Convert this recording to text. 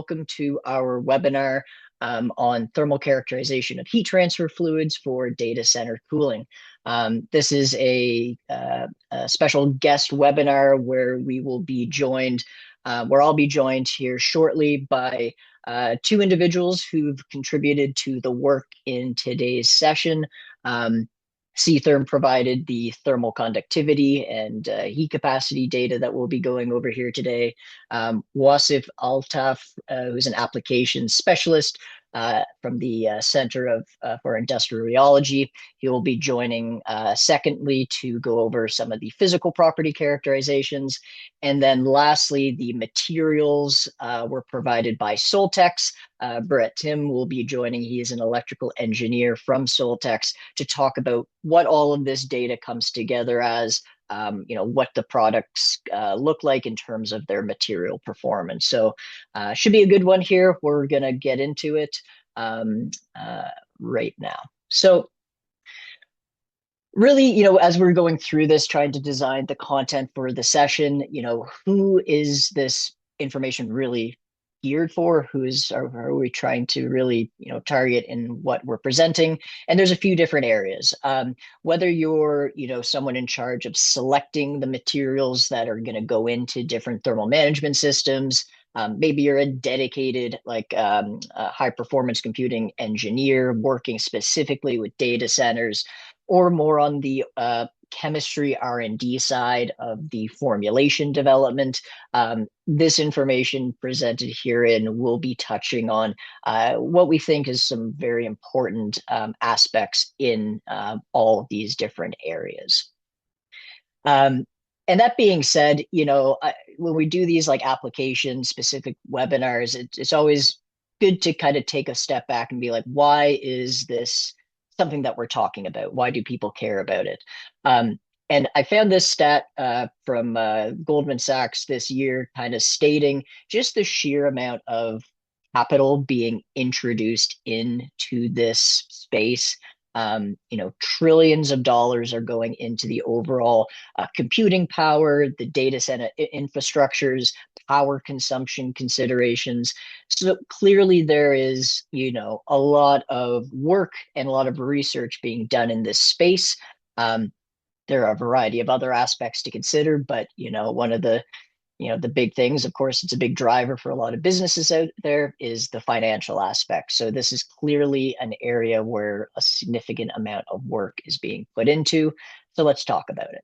Welcome to our webinar on thermal characterization of heat transfer fluids for data center cooling. This is a special guest webinar where we will be joined, where I'll be joined here shortly by two individuals who've contributed to the work in today's session. C-Therm provided the thermal conductivity and heat capacity data that we'll be going over here today. Wasif Altaf, who's an applications specialist from the Center for Industrial Rheology. He will be joining secondly to go over some of the physical property characterizations. And then lastly, the materials were provided by Soltex. Brett Tim will be joining. He is an electrical engineer from Soltex to talk about what all of this data comes together as, what the products look like in terms of their material performance. So should be a good one here. We're going to get into it right now. So really, as we're going through this, trying to design the content for the session, who is this information really geared for? Are we trying to really, target in what we're presenting? And there's a few different areas. Whether you're, someone in charge of selecting the materials that are going to go into different thermal management systems, maybe you're a dedicated high performance computing engineer working specifically with data centers, or more on the chemistry R&D side of the formulation development. This information presented herein will be touching on what we think is some very important aspects in all of these different areas. And that being said, when we do these like application specific webinars, it's always good to kind of take a step back and be like, why is this something that we're talking about? Why do people care about it? And I found this stat from Goldman Sachs this year, kind of stating just the sheer amount of capital being introduced into this space. Trillions of dollars are going into the overall computing power, the data center infrastructures, power consumption considerations. So clearly there is, a lot of work and a lot of research being done in this space. There are a variety of other aspects to consider, but, one of the big things, of course, it's a big driver for a lot of businesses out there, is the financial aspect. So this is clearly an area where a significant amount of work is being put into. So let's talk about it.